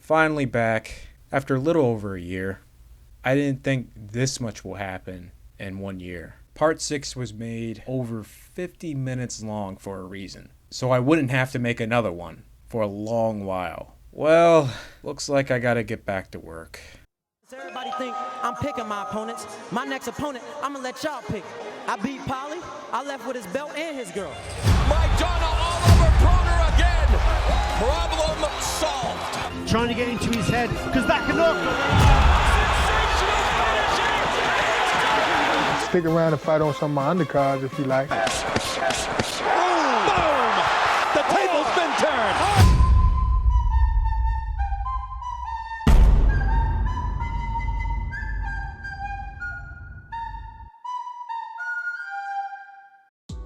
Finally back after a little over a year. I didn't think this much will happen in 1 year. Part 6 was made over 50 minutes long for a reason, so I wouldn't have to make another one for a long while. Well, looks like I gotta get back to work. Everybody think I'm picking my opponents. My next opponent, I'm gonna let y'all pick. I beat Polly. I left with his belt and his girl. Mike Donna all over Proner again. Problem solved. Trying to get into his head, because that can knock. Stick around and fight on some of my undercards if you like. Boom! The table's been turned.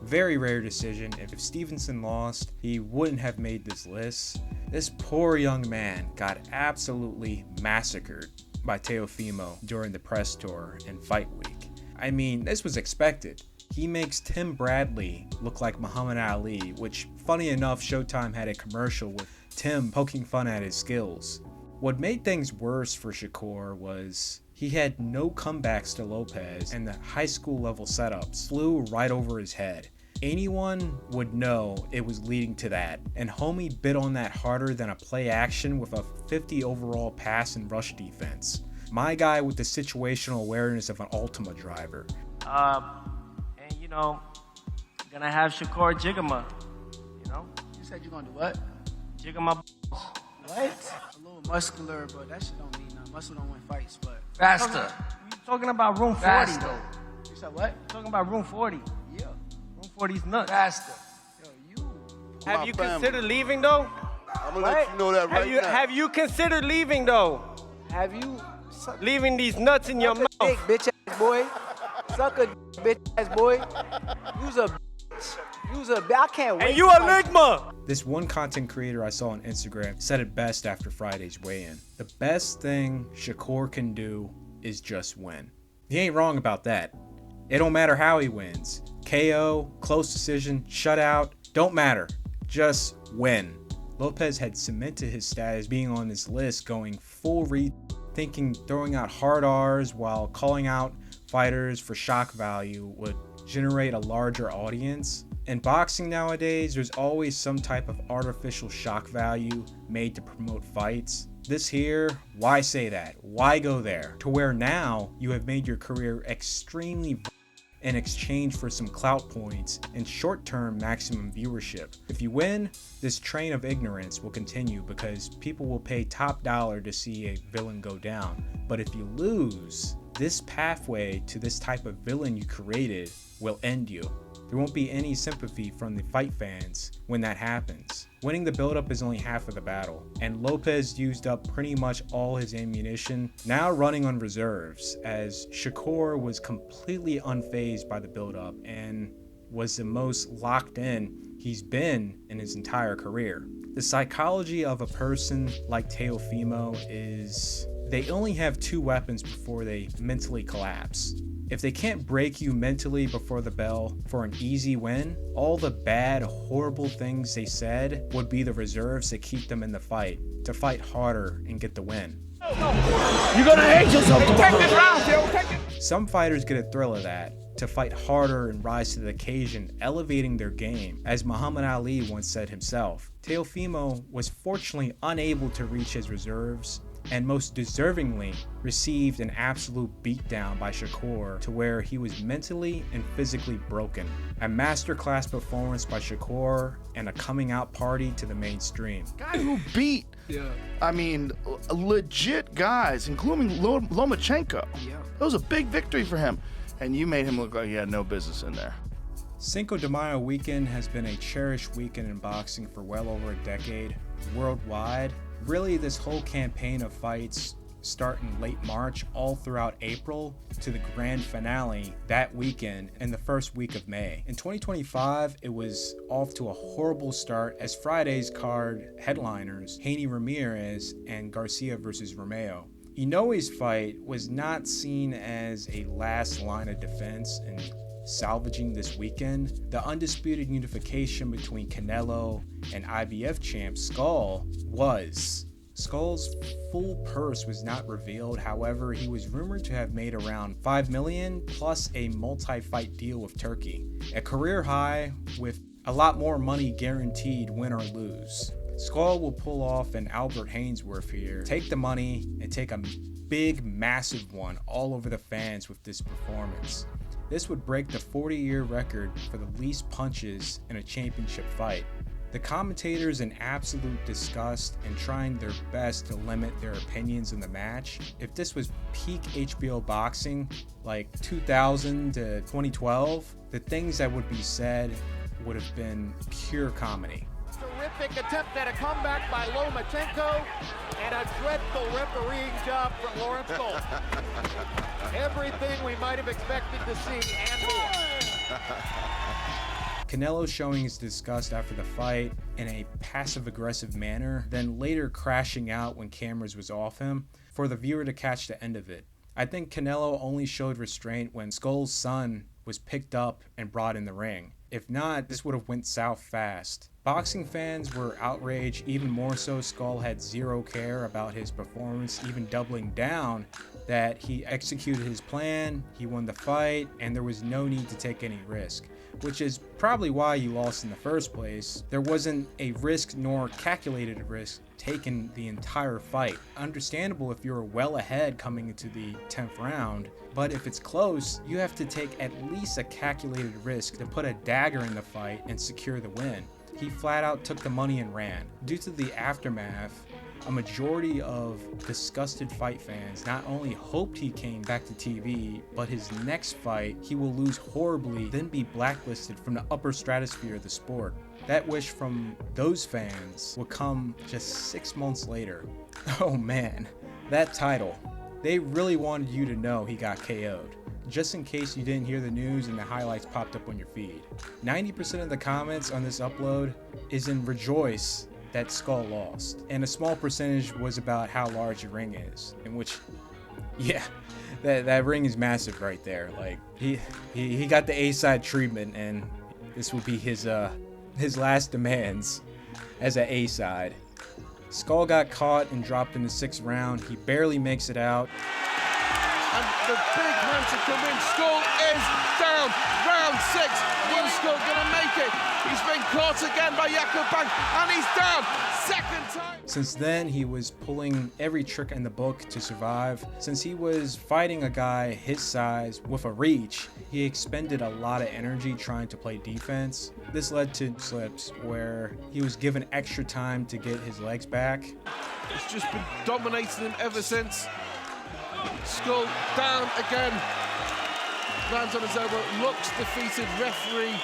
Very rare decision. If Stevenson lost, he wouldn't have made this list. This poor young man got absolutely massacred by Teofimo during the press tour and fight week. I mean, this was expected. He makes Tim Bradley look like Muhammad Ali, which, funny enough, Showtime had a commercial with Tim poking fun at his skills. What made things worse for Shakur was he had no comebacks to Lopez, and the high school level setups flew right over his head. Anyone would know it was leading to that, and homie bit on that harder than a play action with a 50 overall pass and rush defense. My guy with the situational awareness of an Ultima driver. And you know, gonna have Shakur jigger my, you know? You said you're gonna do what? Jigger my balls. What? A little muscular, but that shit don't mean nothing. Muscle don't win fights, but... Faster. You talking about room 40 Faster. though. You said what? You talking about room 40. Yeah. Room 40's nuts. Faster. Yo, you... Have you considered leaving though? I'm gonna let you know that right now. Have you considered leaving though? Have you... Leaving these nuts in your mouth. Dick, bitch ass boy. Suck a dick, bitch ass boy. You's a bitch. You's a bitch. I can't wait. And you a ligma. This one content creator I saw on Instagram said it best after Friday's weigh-in. The best thing Shakur can do is just win. He ain't wrong about that. It don't matter how he wins. KO, close decision, shutout, don't matter. Just win. Lopez had cemented his status being on this list, going full thinking throwing out hard R's while calling out fighters for shock value would generate a larger audience. In boxing nowadays, there's always some type of artificial shock value made to promote fights. This here, why say that? Why go there? To where now you have made your career extremely in exchange for some clout points and short-term maximum viewership. If you win, this train of ignorance will continue because people will pay top dollar to see a villain go down. But if you lose, this pathway to this type of villain you created will end you. There won't be any sympathy from the fight fans when that happens. Winning the build-up is only half of the battle, and Lopez used up pretty much all his ammunition, now running on reserves, as Shakur was completely unfazed by the build-up and was the most locked in he's been in his entire career. The psychology of a person like Teofimo is they only have two weapons before they mentally collapse. If they can't break you mentally before the bell for an easy win, all the bad, horrible things they said would be the reserves that keep them in the fight, to fight harder and get the win. You're gonna hate yourself tomorrow. Some fighters get a thrill of that, to fight harder and rise to the occasion, elevating their game, as Muhammad Ali once said himself. Teofimo was fortunately unable to reach his reserves, and most deservingly received an absolute beatdown by Shakur to where he was mentally and physically broken. A masterclass performance by Shakur and a coming out party to the mainstream. Guy who beat, I mean, legit guys, including Lomachenko. Yeah. It was a big victory for him. And you made him look like he had no business in there. Cinco de Mayo weekend has been a cherished weekend in boxing for well over a decade worldwide. Really, this whole campaign of fights start in late March all throughout April to the grand finale that weekend in the first week of May. In 2025, it was off to a horrible start as Friday's card headliners Haney Ramirez and Garcia versus Romeo. Inoue's fight was not seen as a last line of defense in salvaging this weekend. The undisputed unification between Canelo and IBF champ Scull was. Skull's full purse was not revealed, however, he was rumored to have made around $5 million plus a multi-fight deal with Turkey. A career high with a lot more money guaranteed win or lose. Scull will pull off an Albert Hainsworth here, take the money and take a big, massive one all over the fans with this performance. This would break the 40-year record for the least punches in a championship fight. The commentators in absolute disgust and trying their best to limit their opinions in the match. If this was peak HBO boxing, like 2000 to 2012, the things that would be said would have been pure comedy. Terrific attempt at a comeback by Lomachenko and a dreadful refereeing job from Lawrence Scull. Everything we might have expected to see and more. Canelo showing his disgust after the fight in a passive-aggressive manner, then later crashing out when cameras was off him for the viewer to catch the end of it. I think Canelo only showed restraint when Skull's son was picked up and brought in the ring. If not, this would have went south fast. Boxing fans were outraged, even more so. Scull had zero care about his performance, even doubling down that he executed his plan, he won the fight, and there was no need to take any risk, which is probably why you lost in the first place. There wasn't a risk nor calculated risk taken the entire fight. Understandable if you're well ahead coming into the 10th round, but if it's close, you have to take at least a calculated risk to put a dagger in the fight and secure the win. He flat out took the money and ran. Due to the aftermath, a majority of disgusted fight fans not only hoped he came back to TV, but his next fight he will lose horribly, then be blacklisted from the upper stratosphere of the sport. That wish from those fans would come just 6 months later. Oh man, that title. They really wanted you to know he got KO'd, just in case you didn't hear the news and the highlights popped up on your feed. 90% of the comments on this upload is in rejoice that Scull lost, and a small percentage was about how large the ring is, in which, yeah, that ring is massive right there. Like he got the A-side treatment, and this will be his last demands as an A-side. Scull got caught and dropped in the 6th round. He barely makes it out. And the big man to come in. Scull is down. Round 6. Is Scull gonna make it? He's been caught again by Jakub, and he's down. Second time. Since then, he was pulling every trick in the book to survive. Since he was fighting a guy his size with a reach, he expended a lot of energy trying to play defense. This led to slips where he was given extra time to get his legs back. It's just been dominating him ever since. Scull down again. Lands on his elbow, looks defeated. Referee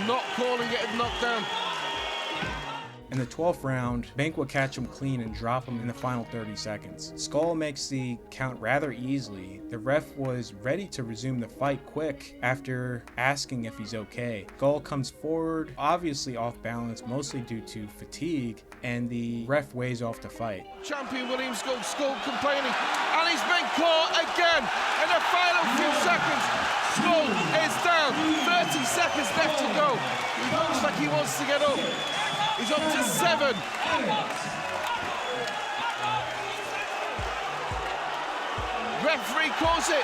not calling it a knockdown. In the 12th round, Bank will catch him clean and drop him in the final 30 seconds. Scull makes the count rather easily. The ref was ready to resume the fight quick after asking if he's okay. Scull comes forward, obviously off balance, mostly due to fatigue, and the ref weighs off the fight. Champion William Scull complaining, and he's been caught again in the final few seconds. Scull is down, 30 seconds left to go. He looks like he wants to get up. He's up to 7. Referee calls it.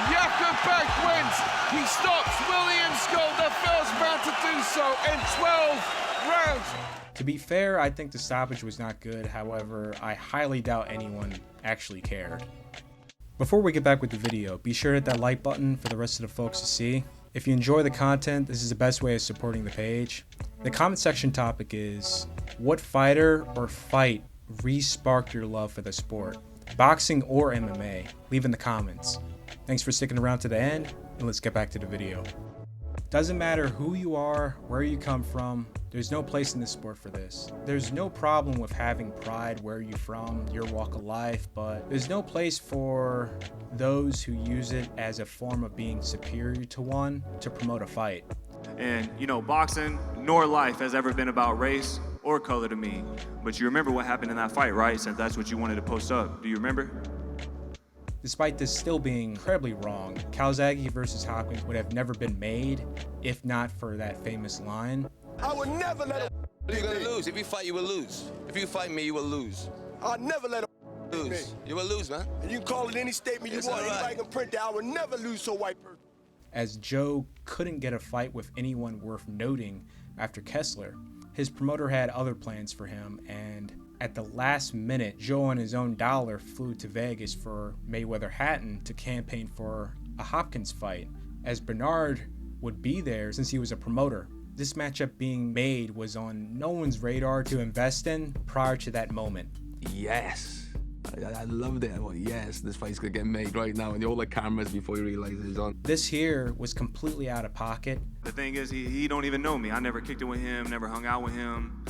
Jakub wins. He stops William Scull, the first man to do so in 12 rounds. To be fair, I think the stoppage was not good. However, I highly doubt anyone actually cared. Before we get back with the video, be sure to hit that like button for the rest of the folks to see. If you enjoy the content, this is the best way of supporting the page. The comment section topic is, what fighter or fight re-sparked your love for the sport? Boxing or MMA? Leave in the comments. Thanks for sticking around to the end, and let's get back to the video. Doesn't matter who you are, where you come from, there's no place in this sport for this. There's no problem with having pride where you're from, your walk of life, but there's no place for those who use it as a form of being superior to one to promote a fight. And, you know, boxing nor life has ever been about race or color to me. But you remember what happened in that fight, right? Since that's what you wanted to post up. Do you remember? Despite this still being incredibly wrong, Calzaghe versus Hopkins would have never been made if not for that famous line. I would never let it. You're gonna lose. If you fight, you will lose. If you fight me, you will lose. I'll never let a lose. You will lose, man. And you can call it any statement you want. Anybody can print that. I will never lose to a white person. As Joe couldn't get a fight with anyone worth noting after Kessler, his promoter had other plans for him, and at the last minute, Joe on his own dollar flew to Vegas for Mayweather-Hatton to campaign for a Hopkins fight, as Bernard would be there since he was a promoter. This matchup being made was on no one's radar to invest in prior to that moment. Yes. I loved it. I went, yes, this fight's gonna get made right now, and all the cameras before you realize it's on. This here was completely out of pocket. The thing is, he don't even know me. I never kicked it with him, never hung out with him.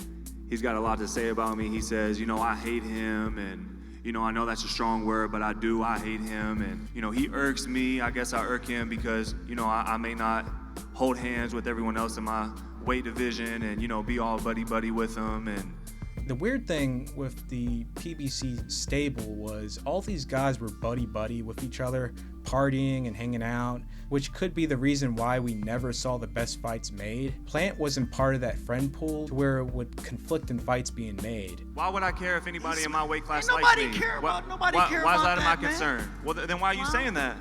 He's got a lot to say about me. He says, I hate him, and I know that's a strong word, but I hate him, and he irks me. I guess I irk him because I may not hold hands with everyone else in my weight division, and be all buddy with him. And the weird thing with the PBC stable was all these guys were buddy with each other, partying and hanging out, which could be the reason why we never saw the best fights made. Plant wasn't part of that friend pool to where it would conflict in fights being made. Why would I care if anybody in my weight class likes me? Nobody care about why is that my man? concern? Well, then why are you saying that?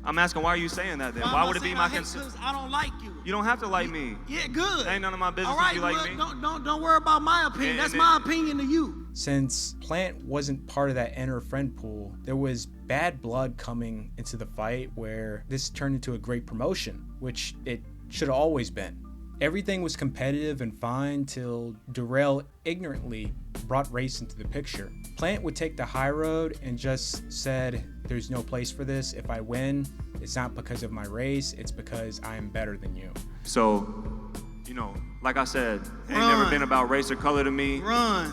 I'm asking, why are you saying that then? Why would it be my concern? I don't like you. You don't have to like me. Yeah, good. Ain't none of my business all right, if you like me. Don't worry about my opinion. That's my opinion to you. Since Plant wasn't part of that inner friend pool, there was bad blood coming into the fight where this turned into a great promotion, which it should have always been. Everything was competitive and fine till Dirrell ignorantly brought race into the picture. Plant would take the high road and just said, there's no place for this. If I win, it's not because of my race, it's because I am better than you. So, like I said, ain't never been about race or color to me.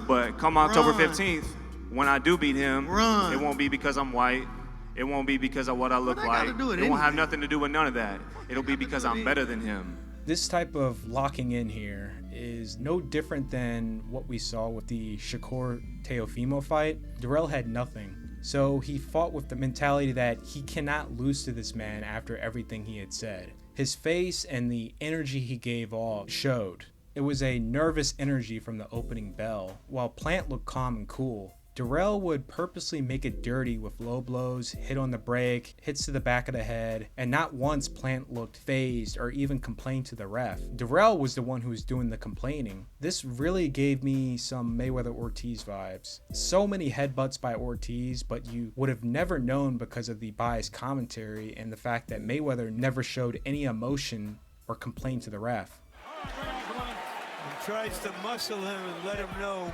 But come October 15th, when I do beat him, it won't be because I'm white. It won't be because of what I look like. It won't have nothing to do with none of that. It'll be because I'm better than him. This type of locking in here is no different than what we saw with the Shakur Teofimo fight. Dirrell had nothing, so he fought with the mentality that he cannot lose to this man after everything he had said. His face and the energy he gave off showed. It was a nervous energy from the opening bell, while Plant looked calm and cool. Dirrell would purposely make it dirty with low blows, hit on the break, hits to the back of the head, and not once Plant looked phased or even complained to the ref. Dirrell was the one who was doing the complaining. This really gave me some Mayweather-Ortiz vibes. So many headbutts by Ortiz, but you would have never known because of the biased commentary and the fact that Mayweather never showed any emotion or complained to the ref. He tries to muscle him and let him know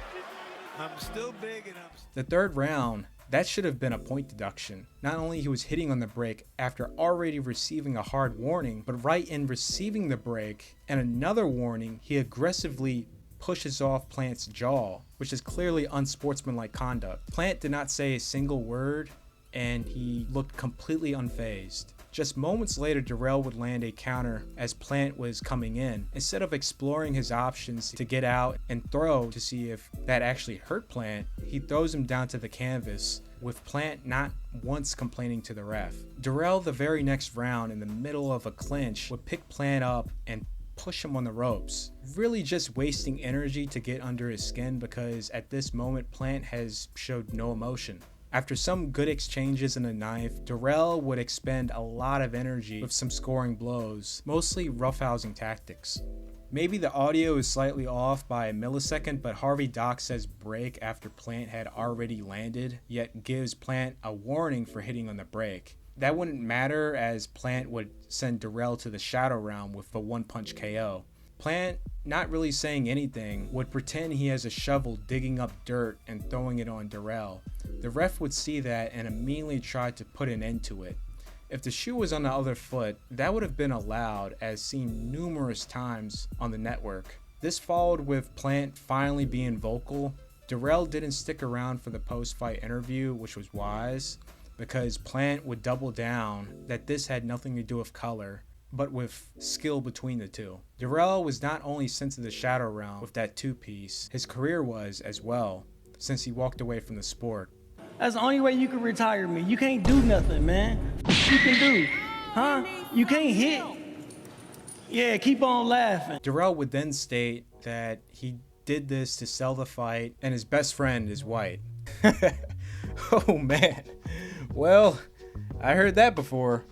I'm still big and The third round, that should have been a point deduction. Not only he was hitting on the break after already receiving a hard warning, but right in receiving the break and another warning, he aggressively pushes off Plant's jaw, which is clearly unsportsmanlike conduct. Plant did not say a single word, and he looked completely unfazed. Just moments later, Dirrell would land a counter as Plant was coming in. Instead of exploring his options to get out and throw to see if that actually hurt Plant, he throws him down to the canvas, with Plant not once complaining to the ref. Dirrell, the very next round, in the middle of a clinch, would pick Plant up and push him on the ropes, really just wasting energy to get under his skin because at this moment Plant has showed no emotion. After some good exchanges in the ninth, Dirrell would expend a lot of energy with some scoring blows, mostly roughhousing tactics. Maybe the audio is slightly off by a millisecond, but Harvey Doc says break after Plant had already landed, yet gives Plant a warning for hitting on the break. That wouldn't matter as Plant would send Dirrell to the shadow realm with a one-punch KO. Plant, not really saying anything, would pretend he has a shovel digging up dirt and throwing it on Dirrell. The ref would see that and immediately try to put an end to it. If the shoe was on the other foot, that would have been allowed, as seen numerous times on the network. This followed with Plant finally being vocal. Dirrell didn't stick around for the post-fight interview, which was wise, because Plant would double down that this had nothing to do with color, but with skill between the two. Dirrell was not only sent to the shadow realm with that two-piece, his career was as well, since he walked away from the sport. That's the only way you can retire me. You can't do nothing, man. What you can do? Huh? You can't hit. Yeah, keep on laughing. Dirrell would then state that he did this to sell the fight, and his best friend is white. Oh man. Well, I heard that before.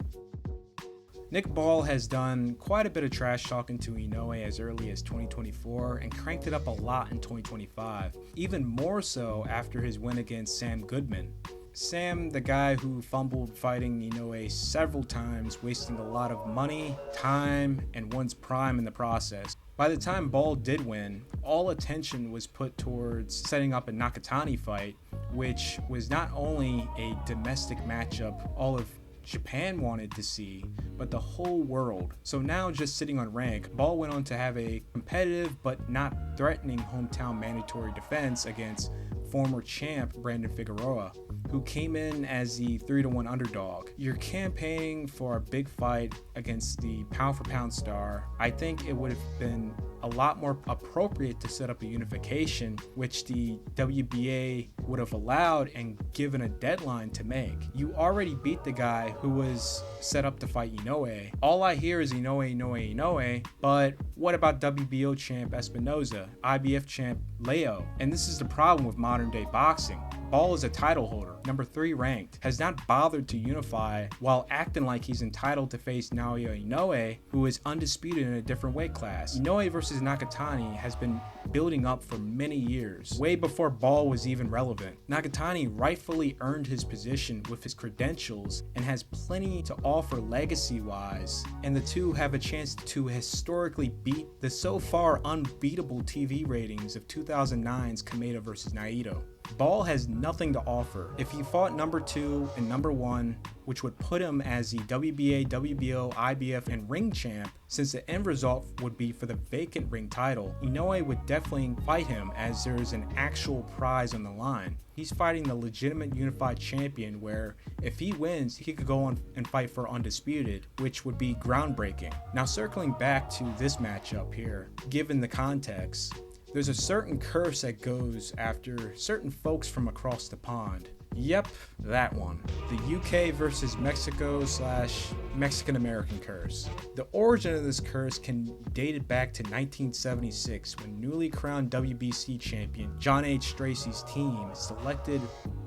Nick Ball has done quite a bit of trash talking to Inoue as early as 2024 and cranked it up a lot in 2025, even more so after his win against Sam Goodman. Sam, the guy who fumbled fighting Inoue several times, wasting a lot of money, time, and one's prime in the process. By the time Ball did win, all attention was put towards setting up a Nakatani fight, which was not only a domestic matchup all of Japan wanted to see, but the whole world. So now, just sitting on rank, Ball went on to have a competitive but not threatening hometown mandatory defense against former champ Brandon Figueroa, who came in as the 3-1 underdog. You're campaigning for a big fight against the pound for pound star. I think it would have been a lot more appropriate to set up a unification, which the WBA would have allowed and given a deadline to make. You already beat the guy who was set up to fight Inoue. All I hear is Inoue, but what about WBO champ Espinoza, IBF champ Leo? And this is the problem with modern day boxing. Ball is a title holder, number 3 ranked, has not bothered to unify while acting like he's entitled to face Naoya Inoue, who is undisputed in a different weight class. Inoue versus Nakatani has been building up for many years, way before Ball was even relevant. Nakatani rightfully earned his position with his credentials and has plenty to offer legacy-wise, and the two have a chance to historically beat the so far unbeatable TV ratings of 2009's Kameda versus Naito. Ball has nothing to offer. If he fought number 2 and number 1, which would put him as the WBA, WBO, IBF, and ring champ, since the end result would be for the vacant ring title, Inoue would definitely fight him as there is an actual prize on the line. He's fighting the legitimate unified champion where if he wins, he could go on and fight for undisputed, which would be groundbreaking. Now circling back to this matchup here, given the context, there's a certain curse that goes after certain folks from across the pond. Yep, that one. The UK versus Mexico / Mexican American curse. The origin of this curse can date it back to 1976 when newly crowned WBC champion John H. Stracey's team selected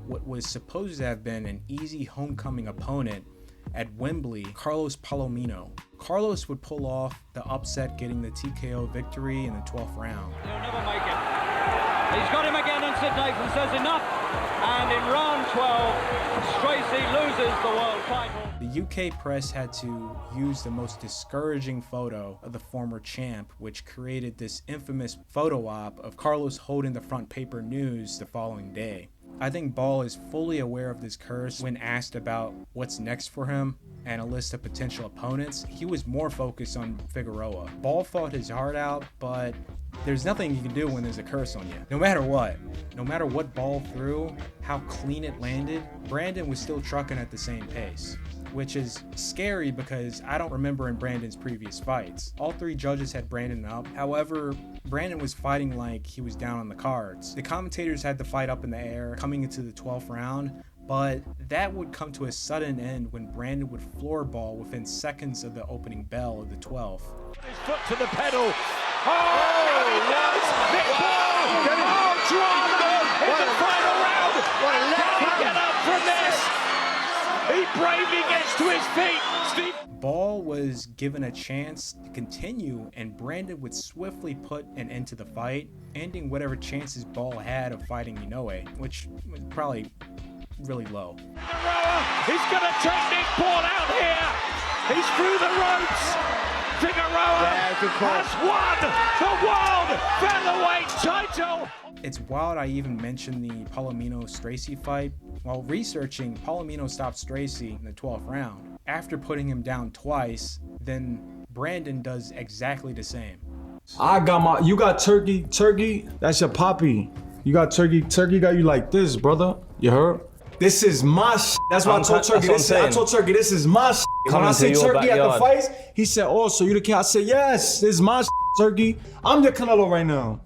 what was supposed to have been an easy homecoming opponent at Wembley, Carlos Palomino. Carlos would pull off the upset, getting the TKO victory in the 12th round. He'll never make it. He's got him again, and Sid Nathan says enough. And in round 12, Stracey loses the world title. The UK press had to use the most discouraging photo of the former champ, which created this infamous photo op of Carlos holding the front paper news the following day. I think Ball is fully aware of this curse. When asked about what's next for him and a list of potential opponents, he was more focused on Figueroa. Ball fought his heart out, but there's nothing you can do when there's a curse on you. No matter what Ball threw, how clean it landed, Brandon was still trucking at the same pace, which is scary because I don't remember in Brandon's previous fights. All 3 judges had Brandon up. However, Brandon was fighting like he was down on the cards. The commentators had the fight up in the air coming into the 12th round, but that would come to a sudden end when Brandon would floor Ball within seconds of the opening bell of the 12th. His foot to the pedal. Drama in the final round. Can he get up from this? He bravely gets to his feet. Ball was given a chance to continue, and Brandon would swiftly put an end to the fight, ending whatever chances Ball had of fighting Inoue, which was probably really low. He's going to take Nick Ball out here. He's through the ropes. Figueroa has won the world featherweight title. It's wild I even mentioned the Palomino-Stracey fight. While researching, Palomino stopped Stracey in the 12th round. After putting him down twice, then Brandon does exactly the same. You got turkey, that's your poppy. You got turkey got you like this, brother. You heard? This is my shit. That's why I told Turkey. This is my shit. When I say Turkey at the fights, he said, "Oh, so you the king?" I said, "Yes, this is my shit, Turkey. I'm your Canelo right now."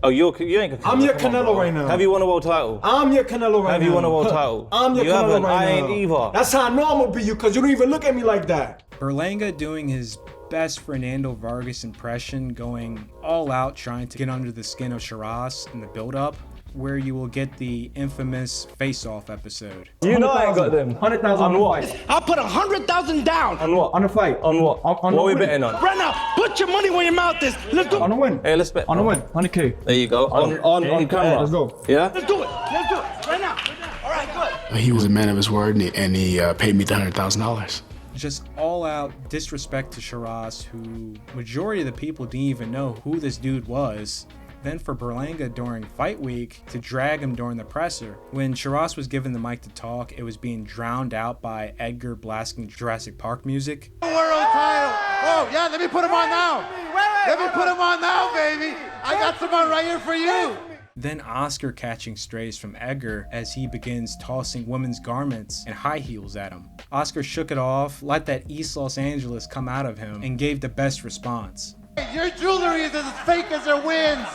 Oh, you ain't Canelo. I'm your Canelo right now. Have you won a world title? I'm your Canelo right now. Have you won a world title? I'm your Canelo right now. I ain't either. That's how I know I'm gonna be you, because you don't even look at me like that. Berlanga doing his best Fernando Vargas impression, going all out trying to get under the skin of Sheeraz in the build-up, where you will get the infamous face-off episode. You know I ain't got them. 100,000 on what? I'll put 100,000 down. On what? On the fight. On what? On what are we win. betting on? Right now, put your money where your mouth is. Let's do it. On the win. Hey, let's bet. On the win. 100K. There you go. On camera. Let's go. Yeah? Let's do it. Let's do it. Right now. All right, good. He was a man of his word, and he paid me the $100,000. Just all out disrespect to Sheeraz, who majority of the people didn't even know who this dude was. Then for Berlanga during fight week to drag him during the presser. When Sheeraz was given the mic to talk, it was being drowned out by Edgar blasting Jurassic Park music. World title. Oh, yeah, let me put him on now. Let me put him on now, baby. I got someone right here for you. Then Oscar catching strays from Edgar as he begins tossing women's garments and high heels at him. Oscar shook it off, let that East Los Angeles come out of him, and gave the best response. Your jewelry is as fake as your wins.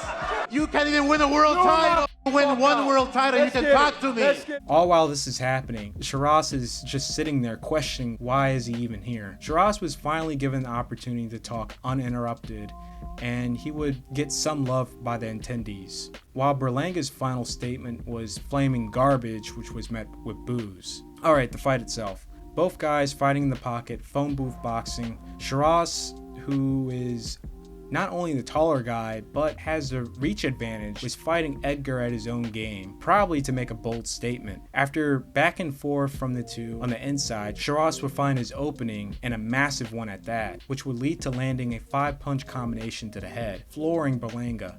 You can't even win a world title. Win one world title, you can talk to me. All while this is happening, Sheeraz is just sitting there questioning why is he even here. Sheeraz was finally given the opportunity to talk uninterrupted, and he would get some love by the attendees. While Berlanga's final statement was flaming garbage, which was met with boos. Alright, the fight itself. Both guys fighting in the pocket, phone booth boxing. Sheeraz, who is not only the taller guy, but has the reach advantage, was fighting Edgar at his own game, probably to make a bold statement. After back and forth from the two on the inside, Sheeraz would find his opening, and a massive one at that, which would lead to landing a 5-punch combination to the head, flooring Berlanga.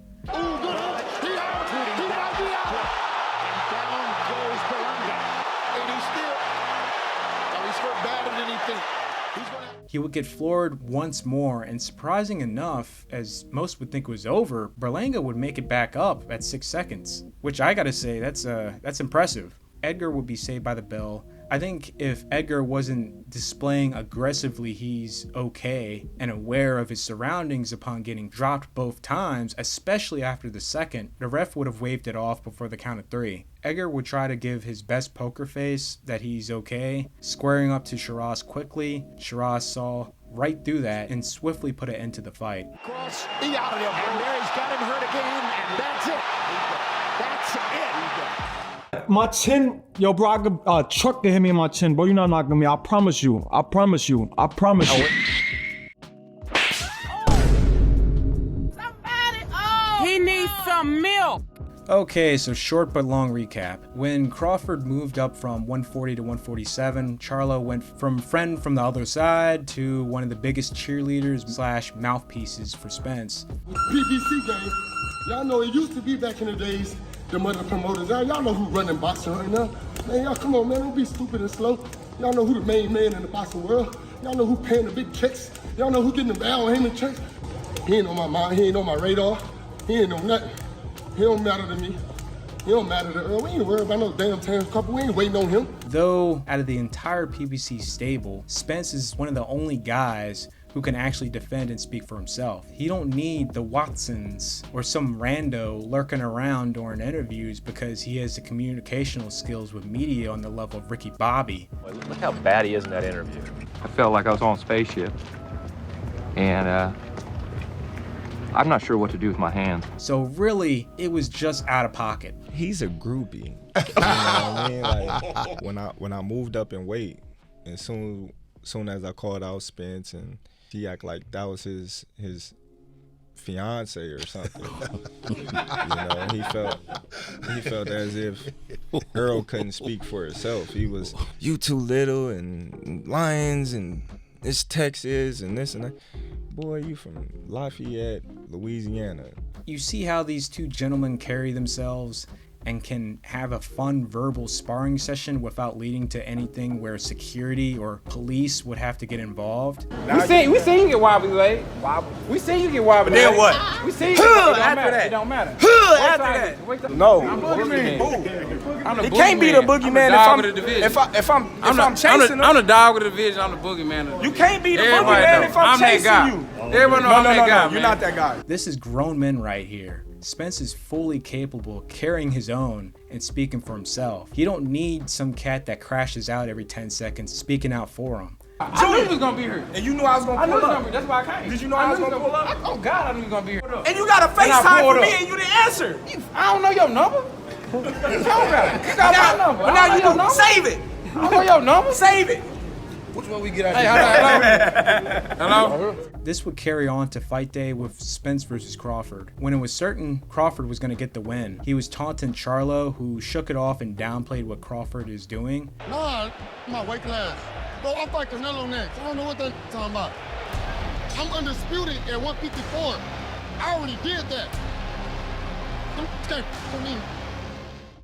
He would get floored once more, and surprising enough, as most would think was over, Berlanga would make it back up at 6 seconds, which I gotta say, that's impressive. Edgar would be saved by the bell. I think if Edgar wasn't displaying aggressively he's okay and aware of his surroundings upon getting dropped both times, especially after the second, the ref would have waved it off before the count of 3. Edgar would try to give his best poker face that he's okay, squaring up to Sheeraz quickly. Sheeraz saw right through that and swiftly put an end to the fight. Cross, he out of there, and there he's got him hurt again, and that's it. That's it. My chin, yo, bro, I could truck to hit me in my chin, bro. You're not knocking me. I promise you. I promise you. I promise you. He needs some milk. Okay, so short but long recap. When Crawford moved up from 140 to 147, Charlo went from friend from the other side to one of the biggest cheerleaders / mouthpieces for Spence. PBC game, y'all know it used to be back in the days, the mother promoters. Y'all know who's running boxing right now. Man, y'all come on, man, don't be stupid and slow. Y'all know who the main man in the boxing world. Y'all know who paying the big checks. Y'all know who getting the Al Haney checks. He ain't on my mind, he ain't on my radar. He ain't on nothing. He don't matter to me. He don't matter to Earl. We ain't worried about no damn Terrence couple. We ain't waiting on him. Though, out of the entire PBC stable, Spence is one of the only guys who can actually defend and speak for himself. He don't need the Watsons or some rando lurking around during interviews because he has the communicational skills with media on the level of Ricky Bobby. Look how bad he is in that interview. I felt like I was on a spaceship, and I'm not sure what to do with my hands. So really, it was just out of pocket. He's a groupie. You know what I mean? Like when I moved up in weight, and soon as I called out Spence, and he act like that was his fiance or something. You know, he felt as if Earl couldn't speak for herself. He was, you too little, and Lions, and this Texas, and this and that. Boy, you from Lafayette, Louisiana. You see how these two gentlemen carry themselves and can have a fun verbal sparring session without leading to anything where security or police would have to get involved. We see you get wobbly leg. We see you get wobbly leg. Then what? We see you it don't matter. After that. No. I'm the He can't be the boogeyman if I'm chasing him. I'm the dog of the division. I'm the boogeyman. You can't be the boogeyman if I'm chasing you. Everyone know I'm that guy, man. You're not that guy. This is grown men right here. Spence is fully capable of carrying his own and speaking for himself. He don't need some cat that crashes out every 10 seconds speaking out for him. I knew he was gonna be here. And you knew I was gonna I knew pull he was up. gonna be. That's why I came. Did you know I was gonna pull up? Oh God, I knew he was gonna be here. And you got a FaceTime for me and you didn't answer. I don't know your number. What you talking about? You got my number. But now you do. Save it. I don't know your number. Save it. Which one we get out Hello? This would carry on to fight day with Spence versus Crawford. When it was certain Crawford was going to get the win, he was taunting Charlo, who shook it off and downplayed what Crawford is doing. Nah, my weight class. Bro, I'll fight Canelo next. I don't know what they're talking about. I'm undisputed at 154. I already did that. I mean,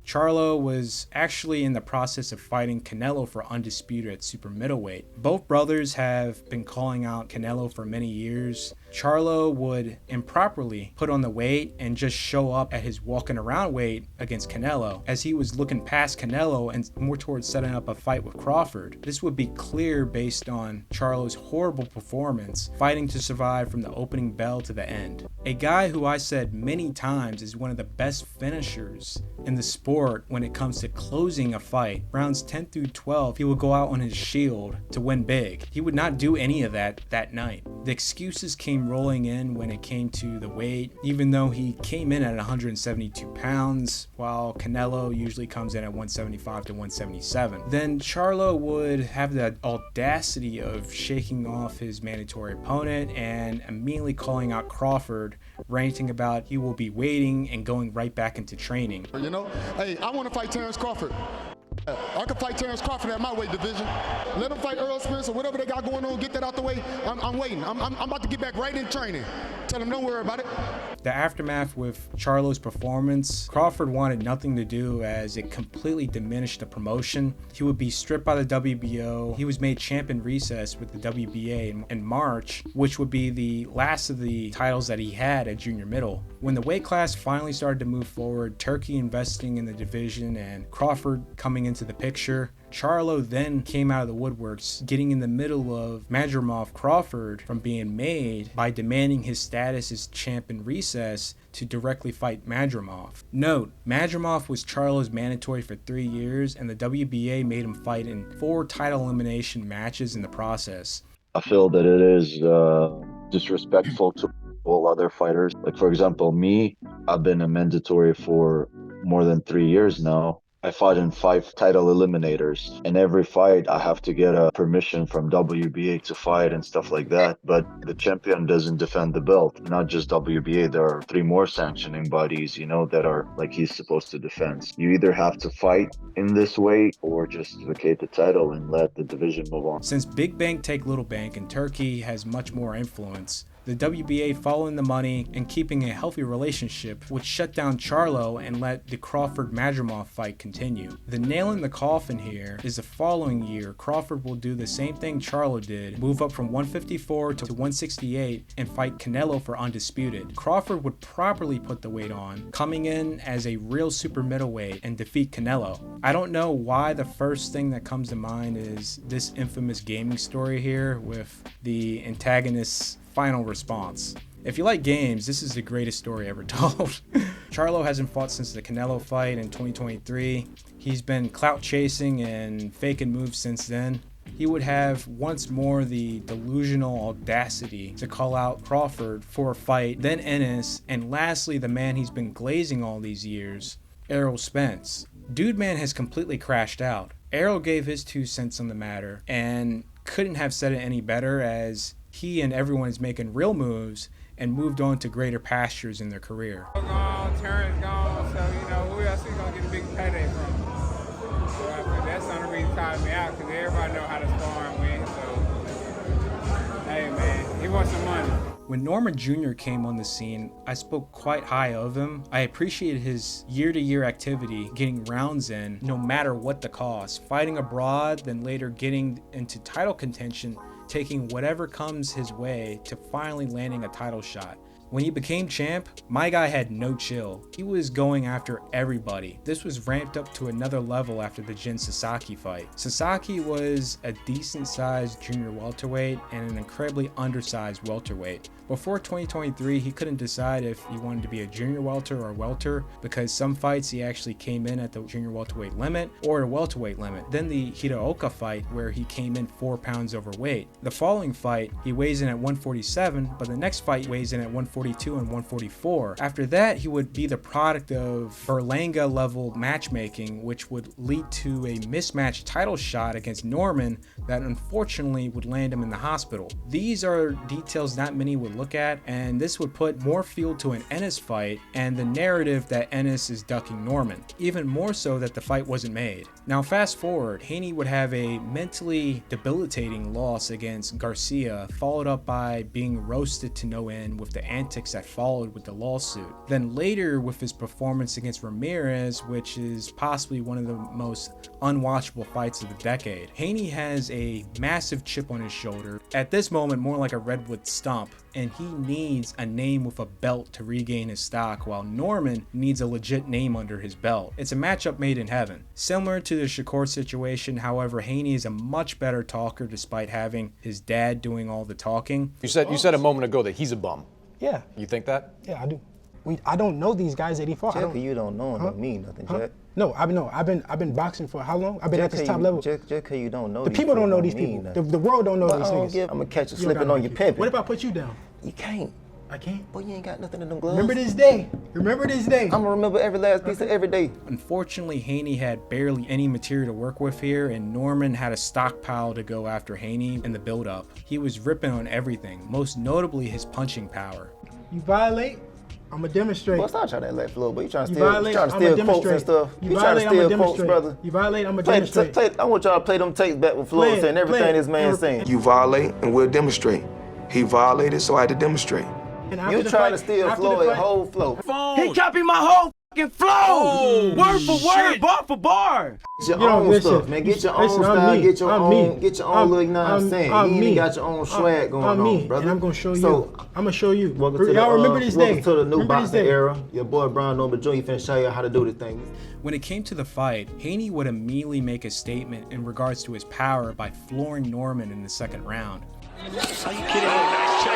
Charlo was actually in the process of fighting Canelo for undisputed at super middleweight. Both brothers have been calling out Canelo for many years. Charlo would improperly put on the weight and just show up at his walking around weight against Canelo, as he was looking past Canelo and more towards setting up a fight with Crawford. This would be clear based on Charlo's horrible performance, fighting to survive from the opening bell to the end. A guy who I said many times is one of the best finishers in the sport when it comes to closing a fight. Rounds 10 through 12, he would go out on his shield to win big. He would not do any of that night. The excuses came rolling in when it came to the weight, even though he came in at 172 pounds, while Canelo usually comes in at 175 to 177. Then Charlo would have the audacity of shaking off his mandatory opponent and immediately calling out Crawford, ranting about he will be waiting and going right back into training. you know, hey, I want to fight Terrence Crawford. I can fight Terrence Crawford at my weight division. Let him fight Earl Spence or whatever they got going on. Get that out the way. I'm waiting. I'm about to get back right in training. Tell him don't worry about it. The aftermath with Charlo's performance, Crawford wanted nothing to do as it completely diminished the promotion. He would be stripped by the WBO. He was made champion recess with the WBA in March, which would be the last of the titles that he had at junior middle. When the weight class finally started to move forward, Turkey investing in the division and Crawford coming into the picture, Charlo then came out of the woodworks, getting in the middle of Madrimov Crawford from being made by demanding his status as champion recess to directly fight Madrimov. Note, Madrimov was Charlo's mandatory for 3 years, and the WBA made him fight in 4 title elimination matches in the process. I feel that it is disrespectful to all other fighters. Like, for example, me, I've been a mandatory for more than 3 years now. I fought in 5 title eliminators. In every fight, I have to get a permission from WBA to fight and stuff like that. But the champion doesn't defend the belt. Not just WBA, there are 3 more sanctioning bodies, you know, that are like he's supposed to defend. You either have to fight in this way or just vacate the title and let the division move on. Since big bank take little bank and Turkey has much more influence, the WBA following the money and keeping a healthy relationship would shut down Charlo and let the Crawford-Madrimov fight continue. The nail in the coffin here is the following year, Crawford will do the same thing Charlo did, move up from 154 to 168 and fight Canelo for undisputed. Crawford would properly put the weight on, coming in as a real super middleweight and defeat Canelo. I don't know why the first thing that comes to mind is this infamous gaming story here with the antagonist's final response. If you like games, this is the greatest story ever told. Charlo hasn't fought since the Canelo fight in 2023. He's been clout chasing and faking moves since then. He would have once more the delusional audacity to call out Crawford for a fight, then Ennis, and lastly the man he's been glazing all these years, Errol Spence. Dude man has completely crashed out. Errol gave his 2 cents on the matter and couldn't have said it any better, as he and everyone is making real moves and moved on to greater pastures in their career. Gone, Terrence gone, so you know who else is gonna get a big payday from? So I think that's the only reason calling me out, because everybody know how to spar and win. So hey man, he wants some money. When Norman Jr. came on the scene, I spoke quite high of him. I appreciated his year-to-year activity, getting rounds in no matter what the cost, fighting abroad, then later getting into title contention, taking whatever comes his way to finally landing a title shot. When he became champ, my guy had no chill. He was going after everybody. This was ramped up to another level after the Jin Sasaki fight. Sasaki was a decent sized junior welterweight and an incredibly undersized welterweight. Before 2023, he couldn't decide if he wanted to be a junior welter or a welter, because some fights he actually came in at the junior welterweight limit or a welterweight limit. Then the Hiraoka fight where he came in 4 pounds overweight. The following fight, he weighs in at 147, but the next fight he weighs in at 142 and 144. After that, he would be the product of Berlanga level matchmaking, which would lead to a mismatched title shot against Norman that unfortunately would land him in the hospital. These are details not many would look at, and this would put more fuel to an Ennis fight and the narrative that Ennis is ducking Norman, even more so that the fight wasn't made. Now fast forward, Haney would have a mentally debilitating loss against Garcia, followed up by being roasted to no end with the antics that followed with the lawsuit. Then later with his performance against Ramirez, which is possibly one of the most unwatchable fights of the decade. Haney has a massive chip on his shoulder, at this moment more like a redwood stump, and he needs a name with a belt to regain his stock, while Norman needs a legit name under his belt. It's a matchup made in heaven. Similar to the Shakur situation, however, Haney is a much better talker despite having his dad doing all the talking. You said a moment ago that he's a bum. Yeah. You think that? Yeah, I do. I don't know these guys that he fought. Jack, you don't know him don't mean nothing, Jack. No, I've been boxing for how long? I've been at this top level. Jack, you don't know the people don't know these people. The world don't know these niggas. I'm gonna catch you slipping on your pimping. What if I put you down? You can't. I can't? Boy, you ain't got nothing in them gloves. Remember this day. Remember this day. I'm gonna remember every last piece of every day. Unfortunately, Haney had barely any material to work with here, and Norman had a stockpile to go after Haney in the build-up. He was ripping on everything, most notably his punching power. You violate, I'm gonna demonstrate. Well, stop trying to let flow, but you trying to steal quotes and stuff. You trying to steal quotes, brother. You violate, I'm gonna demonstrate. I want y'all to play them tapes back with Floyd saying everything this man saying. You violate and we'll demonstrate. He violated, so I had to demonstrate. You trying to steal Floyd whole flow. He copied my whole fucking flow. Word for word, bar for bar. Get your own stuff, man. Get your own style. Get your own little, you know what I'm saying? You even got your own swag going on, brother. And I'm gonna show you. I'm gonna show you. Y'all remember this day. Welcome to the new boxing era. Your boy Brian Noble Jr. finna show you how to do this thing. When it came to the fight, Haney would immediately make a statement in regards to his power by flooring Norman in the second round. Are you kidding me? Nice check.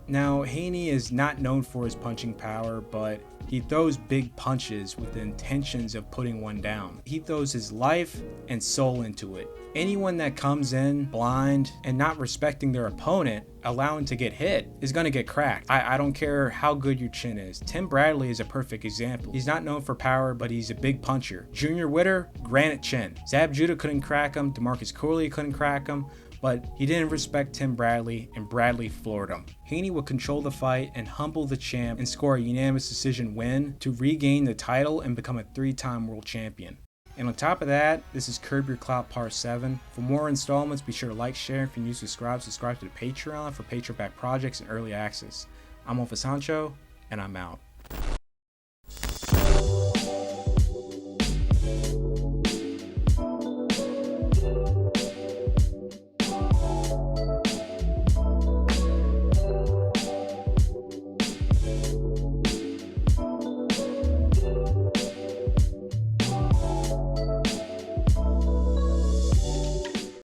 Now, Haney is not known for his punching power, but he throws big punches with the intentions of putting one down. He throws his life and soul into it. Anyone that comes in blind and not respecting their opponent, allowing to get hit, is going to get cracked. I don't care how good your chin is. Tim Bradley is a perfect example. He's not known for power, but he's a big puncher. Junior Witter, granite chin. Zab Judah couldn't crack him. DeMarcus Corley couldn't crack him. But he didn't respect Tim Bradley, and Bradley floored him. Haney would control the fight and humble the champ and score a unanimous decision win to regain the title and become a 3-time world champion. And on top of that, this is Curb Your Clout Part 7. For more installments, be sure to like, share, and if you're new, subscribe to the Patreon for Patreon-backed projects and early access. I'm Alpha Sancho, and I'm out.